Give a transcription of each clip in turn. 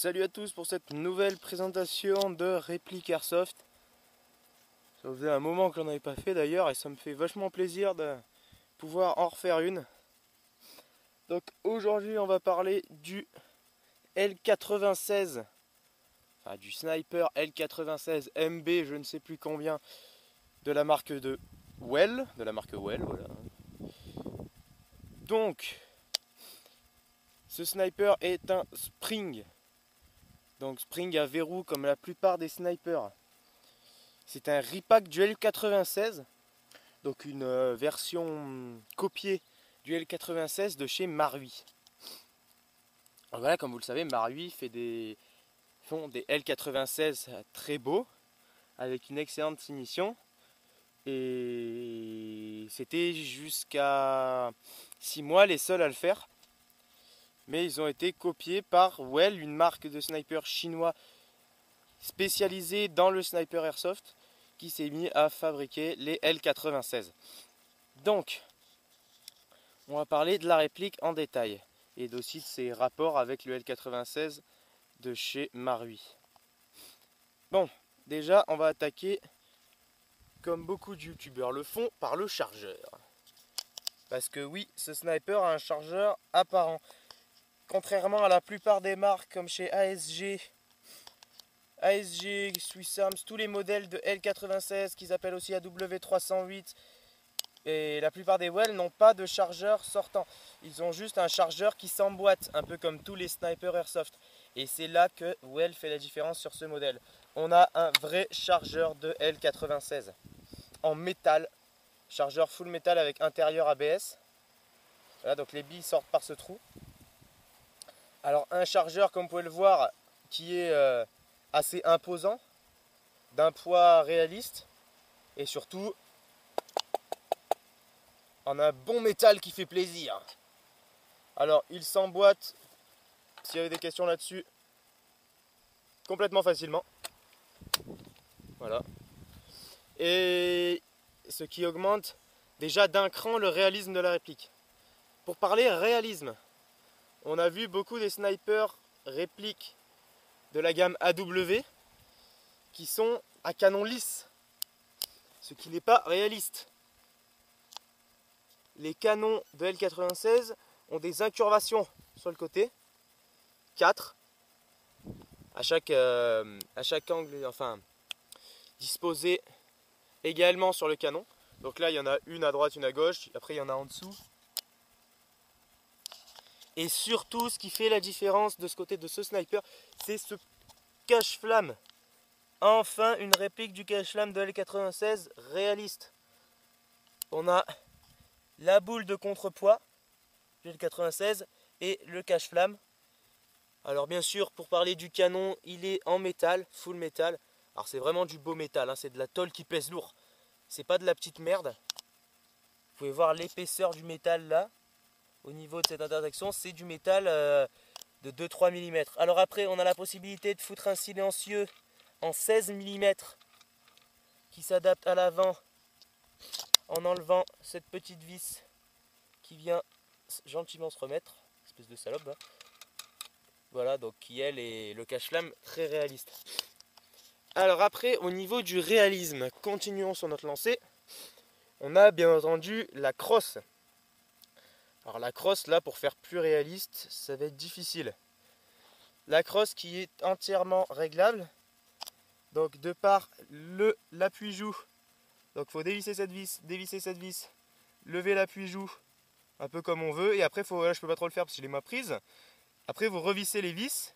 Salut à tous pour cette nouvelle présentation de réplique Airsoft. Ça faisait un moment que j'en avais pas fait d'ailleurs et ça me fait vachement plaisir de pouvoir en refaire une. Donc aujourd'hui on va parler du L96, enfin du sniper L96 MB je ne sais plus combien de la marque Well, voilà. Donc ce sniper est un Spring. Donc Spring à verrou comme la plupart des snipers. C'est un repack du L96, donc une version copiée du L96 de chez Marui. Alors voilà, comme vous le savez, Marui font des L96 très beaux, avec une excellente finition. Et c'était jusqu'à 6 mois les seuls à le faire. Mais ils ont été copiés par Well, une marque de sniper chinois spécialisée dans le sniper airsoft, qui s'est mis à fabriquer les L96. Donc, on va parler de la réplique en détail et aussi de ses rapports avec le L96 de chez Marui. Bon, déjà, on va attaquer, comme beaucoup de youtubeurs le font, par le chargeur. Parce que oui, ce sniper a un chargeur apparent. Contrairement à la plupart des marques comme chez ASG, Swiss Arms, tous les modèles de L96 qu'ils appellent aussi AW308 et la plupart des Well n'ont pas de chargeur sortant. Ils ont juste un chargeur qui s'emboîte, un peu comme tous les snipers airsoft. Et c'est là que Well fait la différence sur ce modèle. On a un vrai chargeur de L96 en métal, chargeur full métal avec intérieur ABS. Voilà, donc les billes sortent par ce trou. Alors un chargeur, comme vous pouvez le voir, qui est assez imposant, d'un poids réaliste et surtout en un bon métal qui fait plaisir. Alors il s'emboîte, s'il y avait des questions là-dessus, complètement facilement. Voilà. Et ce qui augmente déjà d'un cran le réalisme de la réplique. Pour parler réalisme, on a vu beaucoup des snipers répliques de la gamme AW qui sont à canon lisse, ce qui n'est pas réaliste. Les canons de L96 ont des incurvations sur le côté, 4 à chaque angle, enfin disposées également sur le canon. Donc là il y en a une à droite, une à gauche, après il y en a en dessous. Et surtout ce qui fait la différence de ce côté de ce sniper, c'est ce cache-flamme. Enfin une réplique du cache-flamme de L96 réaliste. On a la boule de contrepoids du L96 et le cache-flamme. Alors bien sûr, pour parler du canon, il est en métal, full métal. Alors c'est vraiment du beau métal, hein, c'est de la tôle qui pèse lourd. C'est pas de la petite merde. Vous pouvez voir l'épaisseur du métal là. Au niveau de cette intersection, c'est du métal de 2-3 mm. Alors après, on a la possibilité de foutre un silencieux en 16 mm qui s'adapte à l'avant en enlevant cette petite vis qui vient gentiment se remettre. Espèce de salope, hein. Voilà, donc qui elle est le cache-flamme très réaliste. Alors après, au niveau du réalisme, continuons sur notre lancée. On a bien entendu la crosse. Alors la crosse, là, pour faire plus réaliste, ça va être difficile. La crosse qui est entièrement réglable. Donc de par l'appui-joue, donc il faut dévisser cette vis, lever l'appui-joue, un peu comme on veut. Et après, là, je peux pas trop le faire parce que je l'ai ma prise. Après, vous revissez les vis.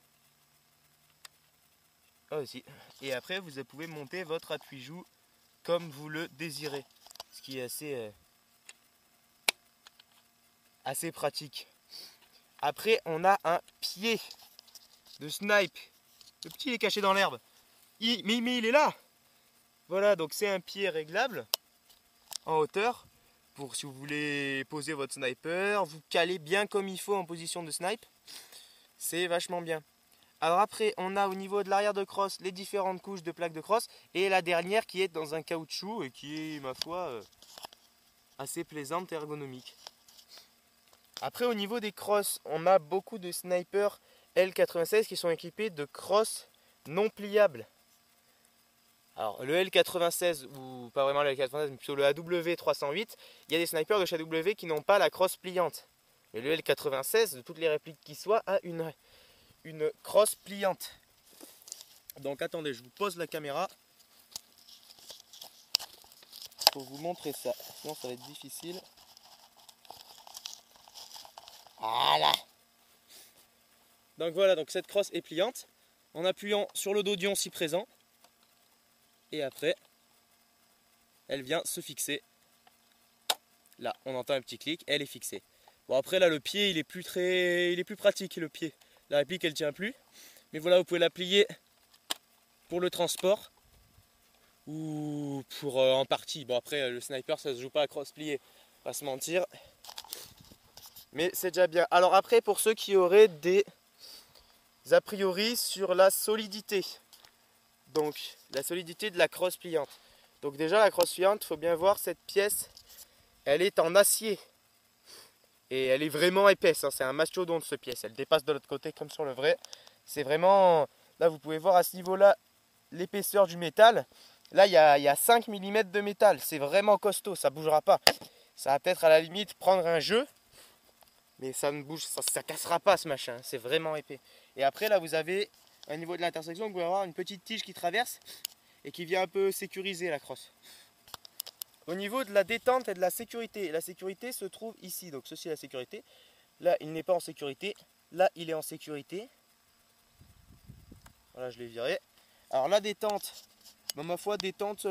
Ah aussi. Et après, vous pouvez monter votre appui-joue comme vous le désirez. Ce qui est assez pratique. Après, on a un pied de snipe. Le petit il est caché dans l'herbe. Mais il est là. Voilà, donc c'est un pied réglable en hauteur. Pour si vous voulez poser votre sniper, vous calez bien comme il faut en position de snipe. C'est vachement bien. Alors après, on a au niveau de l'arrière de crosse les différentes couches de plaques de crosse. Et la dernière qui est dans un caoutchouc et qui est, ma foi, assez plaisante et ergonomique. Après, au niveau des crosses, on a beaucoup de snipers L96 qui sont équipés de crosses non pliables. Alors le L96, ou pas vraiment le L96, mais plutôt le AW308, il y a des snipers de chez AW qui n'ont pas la crosse pliante. Mais le L96, de toutes les répliques qui soient, a une crosse pliante. Donc attendez, je vous pose la caméra pour vous montrer ça. Sinon ça va être difficile. Voilà. Donc voilà, donc cette crosse est pliante. En appuyant sur le dodion si présent. Et après, elle vient se fixer. Là, on entend un petit clic, elle est fixée. Bon après là, le pied, il est plus pratique, le pied. La réplique, elle tient plus. Mais voilà, vous pouvez la plier pour le transport ou pour en partie. Bon après, le sniper, ça se joue pas à crosse pliée, pas se mentir. Mais c'est déjà bien. Alors après, pour ceux qui auraient des a priori sur la solidité. Donc la solidité de la crosse pliante. Donc déjà la crosse pliante, il faut bien voir cette pièce, elle est en acier. Et elle est vraiment épaisse, hein. C'est un mastodonte cette pièce, elle dépasse de l'autre côté comme sur le vrai. C'est vraiment, là vous pouvez voir à ce niveau-là l'épaisseur du métal. Là il y a 5 mm de métal, c'est vraiment costaud, ça ne bougera pas. Ça va peut-être à la limite prendre un jeu, mais ça ne bouge, ça cassera pas ce machin, c'est vraiment épais. Et après là vous avez, au niveau de l'intersection, vous pouvez avoir une petite tige qui traverse et qui vient un peu sécuriser la crosse. Au niveau de la détente et de la sécurité se trouve ici. Donc ceci est la sécurité. Là il n'est pas en sécurité. Là il est en sécurité. Voilà, je l'ai viré. Alors la détente, bon, ma foi, détente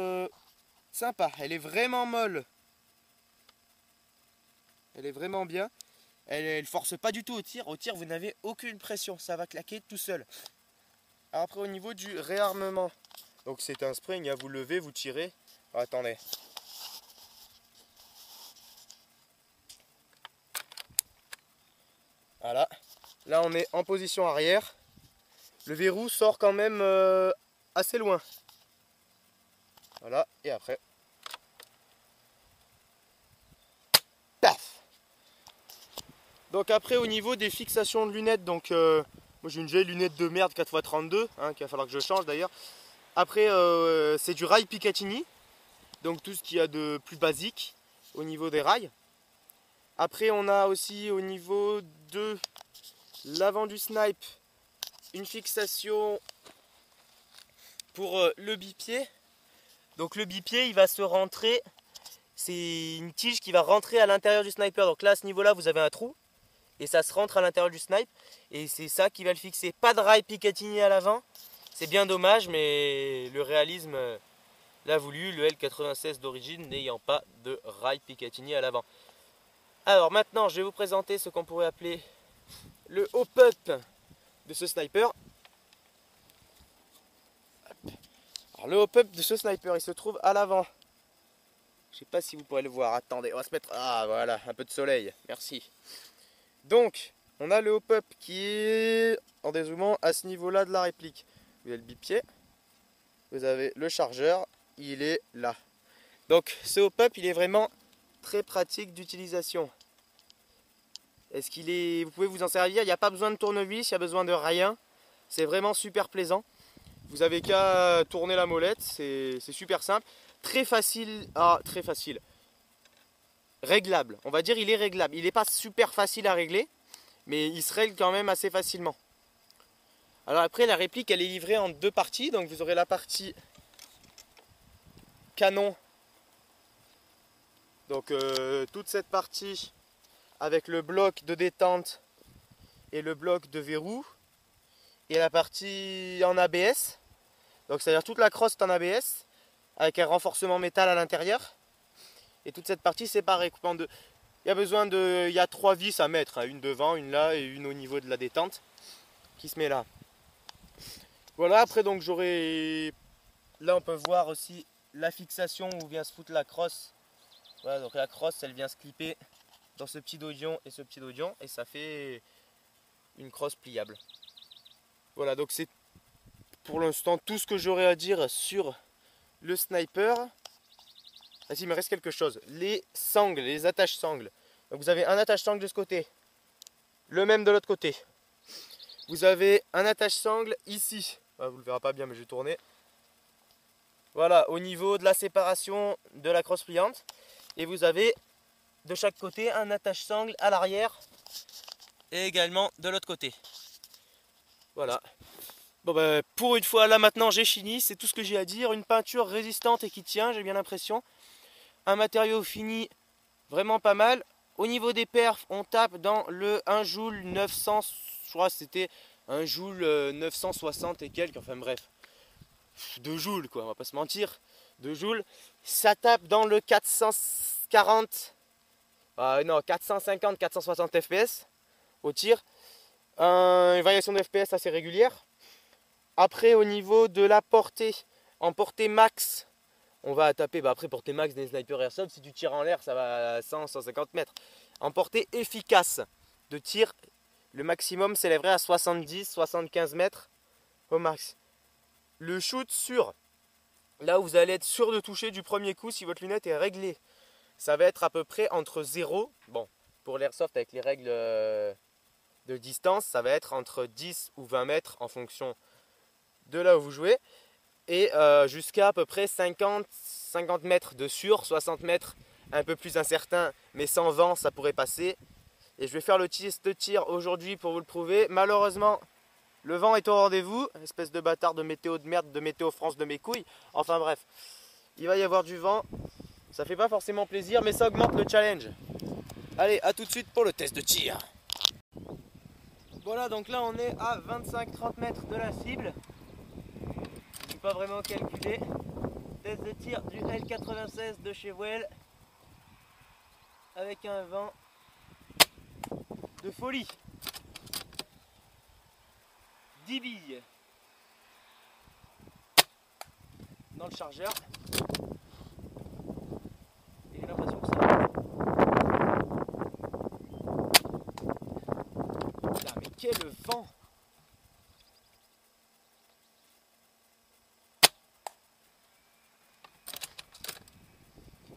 sympa. Elle est vraiment molle. Elle est vraiment bien. Elle ne force pas du tout au tir. Au tir vous n'avez aucune pression. Ça va claquer tout seul. Alors après au niveau du réarmement. Donc c'est un spring, vous levez, vous tirez. Oh, attendez. Voilà. Là on est en position arrière. Le verrou sort quand même assez loin. Voilà, et après. Paf! Donc après au niveau des fixations de lunettes, donc moi j'ai une vieille lunette de merde 4x32, hein, qu'il va falloir que je change d'ailleurs. Après c'est du rail Picatinny, donc tout ce qu'il y a de plus basique au niveau des rails. Après on a aussi au niveau de l'avant du snipe une fixation pour le bipied. Donc le bipied il va se rentrer, c'est une tige qui va rentrer à l'intérieur du sniper. Donc là à ce niveau là vous avez un trou et ça se rentre à l'intérieur du snipe et c'est ça qui va le fixer. Pas de rail Picatinny à l'avant, c'est bien dommage, mais le réalisme l'a voulu, le L96 d'origine n'ayant pas de rail Picatinny à l'avant. Alors maintenant je vais vous présenter ce qu'on pourrait appeler le hop-up de ce sniper. Alors le hop-up de ce sniper il se trouve à l'avant. Je sais pas si vous pourrez le voir, attendez, on va se mettre, ah voilà, un peu de soleil, merci. Donc on a le hop-up qui est en dézoomant à ce niveau là de la réplique. Vous avez le bipied, vous avez le chargeur, il est là. Donc ce hop-up il est vraiment très pratique d'utilisation. Est-ce qu'il est, vous pouvez vous en servir, il n'y a pas besoin de tournevis, il n'y a besoin de rien. C'est vraiment super plaisant. Vous avez qu'à tourner la molette, c'est super simple. Très facile, très facile. Réglable, on va dire il est réglable. Il n'est pas super facile à régler, mais il se règle quand même assez facilement. Alors après la réplique elle est livrée en deux parties. Donc vous aurez la partie canon. Donc toute cette partie avec le bloc de détente et le bloc de verrou. Et la partie en ABS. Donc c'est-à-dire toute la crosse est en ABS avec un renforcement métal à l'intérieur. Et toute cette partie séparée, coupée en deux. Il y a 3 vis à mettre, hein, une devant, une là et une au niveau de la détente qui se met là. Voilà, après donc j'aurai, là on peut voir aussi la fixation où vient se foutre la crosse. Voilà, donc la crosse elle vient se clipper dans ce petit dodion et ce petit dodion et ça fait une crosse pliable. Voilà, donc c'est pour l'instant tout ce que j'aurai à dire sur le sniper. Ah si, il me reste quelque chose, les sangles, les attaches sangles. Donc vous avez un attache sangle de ce côté, le même de l'autre côté. Vous avez un attache-sangle ici. Ah, vous ne le verrez pas bien, mais je vais tourner. Voilà, au niveau de la séparation de la crosse pliante. Et vous avez de chaque côté un attache-sangle à l'arrière. Et également de l'autre côté. Voilà. Bon bah, pour une fois, là maintenant j'ai fini. C'est tout ce que j'ai à dire. Une peinture résistante et qui tient, j'ai bien l'impression. Un matériau fini vraiment pas mal. Au niveau des perfs, on tape dans le 1 joule 900, je crois que c'était 1 joule 960 et quelques, enfin bref. 2 joules quoi, on va pas se mentir. 2 joules. Ça tape dans le 440, non 450, 460 fps au tir. Une variation de fps assez régulière. Après au niveau de la portée, en portée max, on va taper, après portée max des snipers airsoft, si tu tires en l'air ça va à 100, 150 mètres. En portée efficace de tir, le maximum s'élèverait à 70, 75 mètres au max. Le shoot sûr, là où vous allez être sûr de toucher du premier coup si votre lunette est réglée, ça va être à peu près entre 0, bon pour l'airsoft avec les règles de distance, ça va être entre 10 ou 20 mètres en fonction de là où vous jouez, et jusqu'à à peu près 50 mètres de sûr, 60 mètres un peu plus incertain, mais sans vent ça pourrait passer. Et je vais faire le test de tir aujourd'hui pour vous le prouver. Malheureusement, le vent est au rendez-vous, espèce de bâtard de météo de merde, de météo France de mes couilles. Enfin bref, il va y avoir du vent, ça fait pas forcément plaisir, mais ça augmente le challenge. Allez, à tout de suite pour le test de tir. Voilà, donc là on est à 25-30 mètres de la cible. Je n'ai pas vraiment calculé. Test de tir du L96 de chez Well. Avec un vent de folie. 10 billes dans le chargeur. Et j'ai l'impression que ça va. Putain, mais quel vent!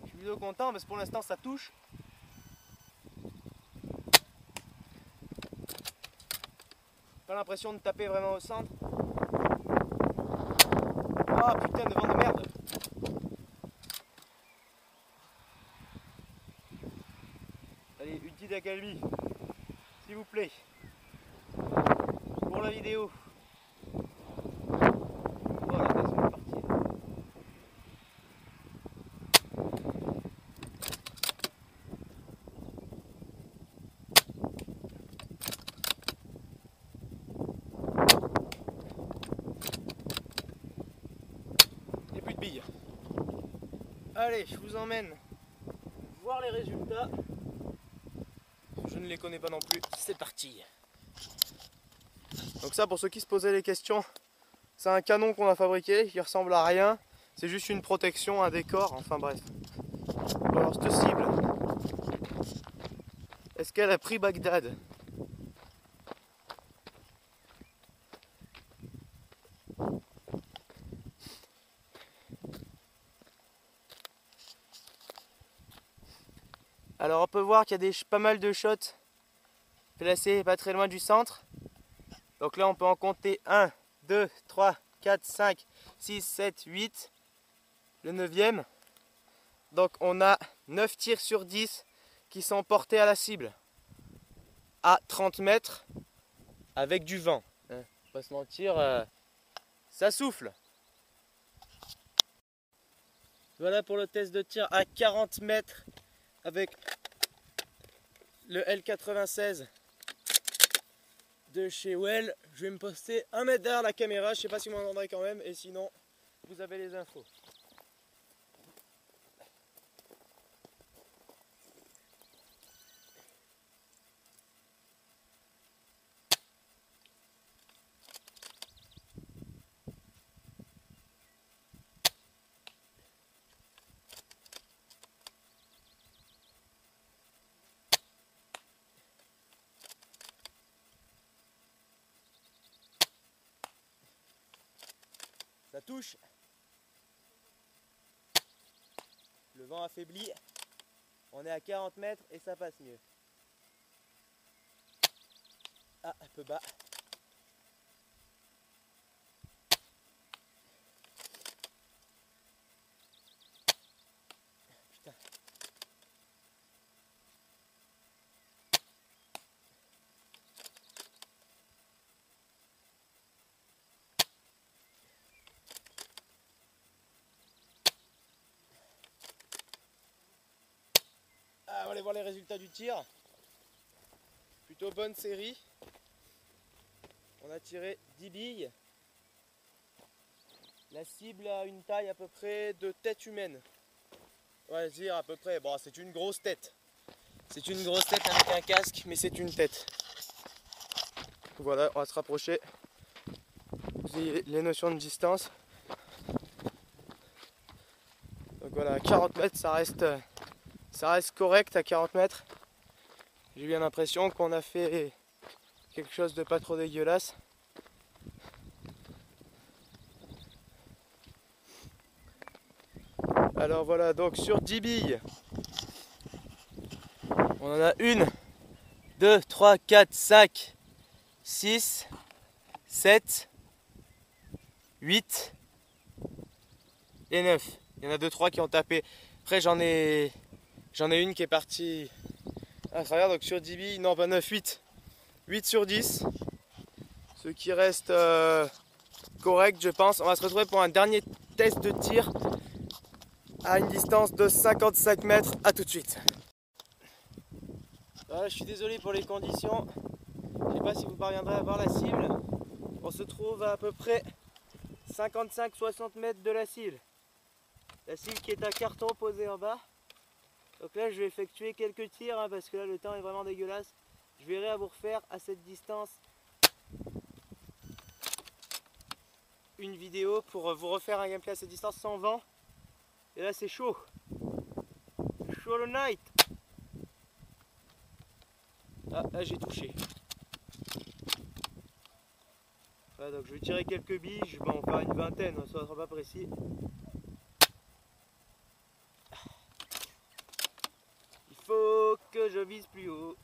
Je suis plutôt content parce que pour l'instant ça touche. Pas l'impression de taper vraiment au centre. Ah putain de vent de merde! Allez, une petite accalmie, s'il vous plaît, pour la vidéo. Voilà, c'est parti. Et plus de billes. Allez, je vous emmène voir les résultats. Je ne les connais pas non plus. C'est parti. Donc ça, pour ceux qui se posaient les questions, c'est un canon qu'on a fabriqué qui ressemble à rien. C'est juste une protection, un décor, enfin bref. Alors cette cible, est-ce qu'elle a pris Bagdad? Alors on peut voir qu'il y a pas mal de shots placés pas très loin du centre. Donc là on peut en compter 1, 2, 3, 4, 5, 6, 7, 8. Le 9e. Donc on a 9 tirs sur 10 qui sont portés à la cible. À 30 mètres avec du vent. Faut pas se mentir, ça souffle. Voilà pour le test de tir à 40 mètres avec le L96 de chez Well. Je vais me poster 1 mètre derrière la caméra, je sais pas si vous m'entendrez quand même, et sinon vous avez les infos. Ça touche. Le vent affaibli. On est à 40 mètres et ça passe mieux. Ah, un peu bas. voir les résultats du tir. Plutôt bonne série. On a tiré 10 billes. La cible a une taille à peu près de tête humaine. On va dire à peu près. Bon, c'est une grosse tête. C'est une grosse tête avec un casque, mais c'est une tête. Voilà, on va se rapprocher. Vous avez les notions de distance. Donc voilà, à 40 mètres, ça reste correct à 40 mètres. J'ai bien l'impression qu'on a fait quelque chose de pas trop dégueulasse. Alors voilà, donc sur 10 billes, on en a 1, 2, 3, 4, 5, 6, 7, 8 et 9. Il y en a 2-3 qui ont tapé. Après j'en ai une qui est partie à travers, donc sur 10 billes, non pas 9, 8. 8 sur 10. Ce qui reste correct je pense. On va se retrouver pour un dernier test de tir à une distance de 55 mètres. A tout de suite. Voilà, je suis désolé pour les conditions. Je ne sais pas si vous parviendrez à voir la cible. On se trouve à peu près 55-60 mètres de la cible. La cible qui est à carton posé en bas. Donc là je vais effectuer quelques tirs parce que là le temps est vraiment dégueulasse. Je verrai à vous refaire à cette distance une vidéo pour vous refaire un gameplay à cette distance sans vent. Et là c'est chaud. Chaud le night. Ah là j'ai touché. Voilà, donc je vais tirer quelques billes, je vais en faire une vingtaine, ça ne sera pas précis. Il faut que je vise plus haut.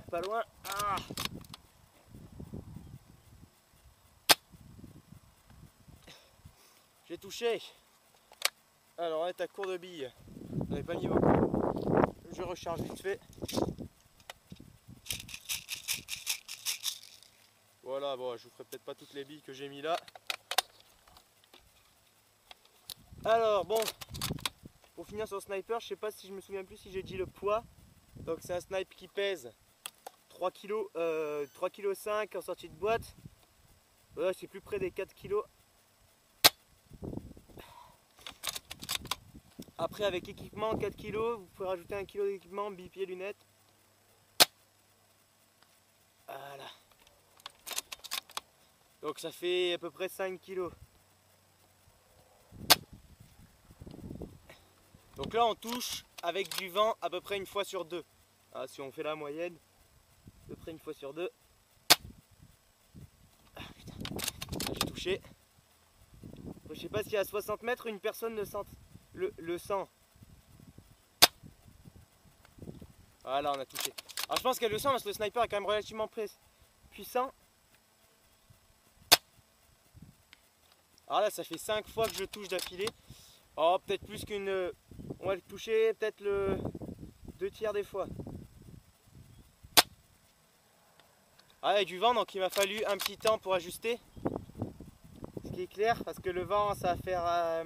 Pas loin. Ah. J'ai touché. Alors on est à court de billes. On n'avait pas mis beaucoup. Je recharge vite fait. Voilà, bon, je vous ferai peut-être pas toutes les billes que j'ai mis là. Alors bon, pour finir sur le sniper, je sais pas si je me souviens plus si j'ai dit le poids. Donc c'est un snipe qui pèse 3 kg, 3 kg 5 en sortie de boîte. Voilà, c'est plus près des 4 kg. Après avec équipement 4 kg, vous pouvez rajouter 1 kg d'équipement, bipied, lunettes. Voilà. Donc ça fait à peu près 5 kg. Donc là on touche avec du vent à peu près une fois sur deux. Ah, si on fait la moyenne, à peu près une fois sur deux. Ah, putain. J'ai touché. Je sais pas si à 60 mètres une personne ne sent le sent. Voilà, on a touché. Alors je pense qu'elle le sent parce que le sniper est quand même relativement puissant. Alors là ça fait 5 fois que je touche d'affilée. Oh, peut-être plus qu'une... On va le toucher peut-être le 2 tiers des fois. Ah, il y a du vent donc il m'a fallu un petit temps pour ajuster. Ce qui est clair parce que le vent ça va faire...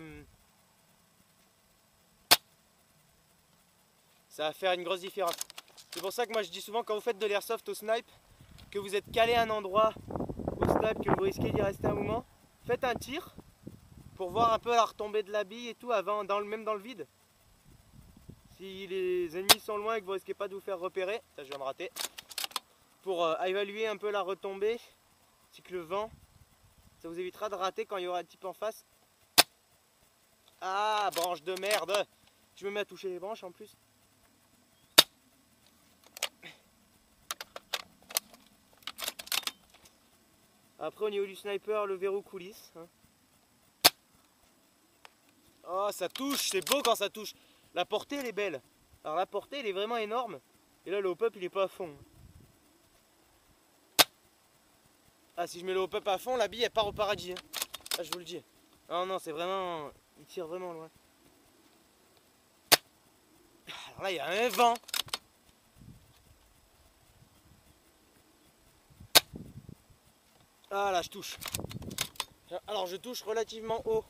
ça va faire une grosse différence. C'est pour ça que moi je dis souvent quand vous faites de l'airsoft au snipe, que vous êtes calé à un endroit au snipe, que vous risquez d'y rester un moment, faites un tir pour voir un peu la retombée de la bille et tout, avant, même dans le vide. Si les ennemis sont loin et que vous risquez pas de vous faire repérer, ça je viens de rater, pour évaluer un peu la retombée, ainsi que le vent, ça vous évitera de rater quand il y aura un type en face. Ah, branche de merde! Je me mets à toucher les branches en plus. Après au niveau du sniper, le verrou coulisse. Hein. Oh ça touche, c'est beau quand ça touche. La portée elle est belle. Alors la portée elle est vraiment énorme. Et là le hop-up il est pas à fond. Ah si je mets le hop-up à fond, la bille elle part au paradis. Hein. Ah je vous le dis. Non non c'est vraiment... Il tire vraiment loin. Alors là il y a un vent. Ah là je touche. Alors je touche relativement haut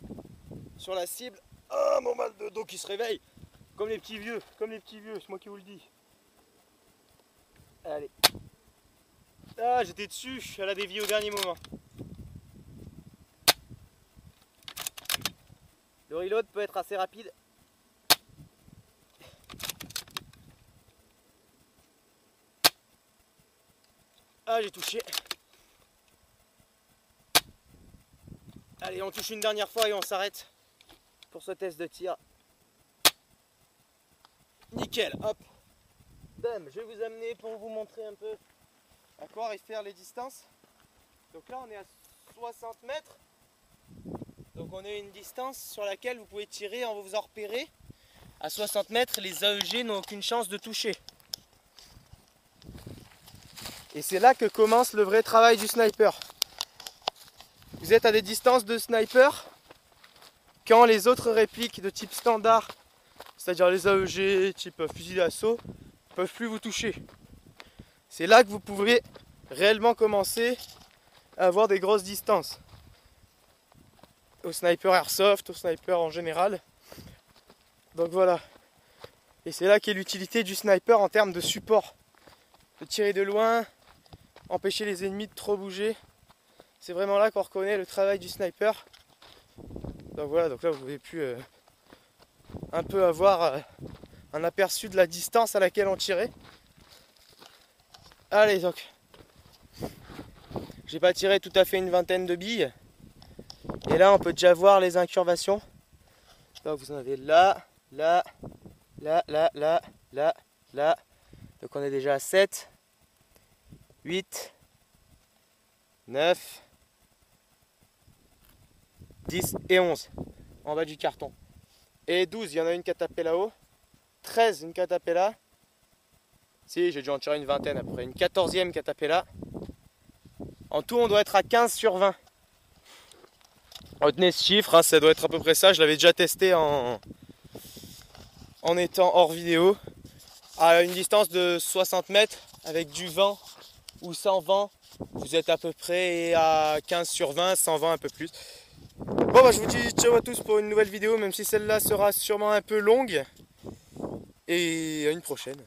sur la cible. Ah mon mal de dos qui se réveille. Comme les petits vieux, c'est moi qui vous le dis. Allez. Ah, j'étais dessus, elle a dévié au dernier moment. Le reload peut être assez rapide. Ah, j'ai touché. Allez, on touche une dernière fois et on s'arrête pour ce test de tir. Nickel, hop. Bam, je vais vous amener pour vous montrer un peu à quoi réfèrent les distances. Donc là, on est à 60 mètres. Donc on a une distance sur laquelle vous pouvez tirer en vous en repérer. À 60 mètres, les AEG n'ont aucune chance de toucher. Et c'est là que commence le vrai travail du sniper. Vous êtes à des distances de sniper quand les autres répliques de type standard, c'est-à-dire les AEG, type fusil d'assaut, ne peuvent plus vous toucher. C'est là que vous pouvez réellement commencer à avoir des grosses distances. Au sniper airsoft, au sniper en général. Donc voilà. Et c'est là qu'est l'utilité du sniper en termes de support. De tirer de loin, empêcher les ennemis de trop bouger. C'est vraiment là qu'on reconnaît le travail du sniper. Donc voilà, donc là vous avez pu un peu avoir un aperçu de la distance à laquelle on tirait. Allez, donc j'ai pas tiré tout à fait une vingtaine de billes. Et là on peut déjà voir les incurvations. Donc vous en avez là, là, là, là, là, là, là. Donc on est déjà à 7, 8, 9, 10 et 11 en bas du carton. Et 12, il y en a une qui a tapé là-haut. 13, une qui a tapé là. Si, j'ai dû en tirer une vingtaine après. Une 14e qui a tapé là. En tout, on doit être à 15 sur 20. Retenez ce chiffre, hein, ça doit être à peu près ça. Je l'avais déjà testé en étant hors vidéo. À une distance de 60 mètres avec du vent ou sans vent, vous êtes à peu près à 15 sur 20, sans vent un peu plus. Bon bah je vous dis ciao à tous pour une nouvelle vidéo, même si celle-là sera sûrement un peu longue. Et à une prochaine.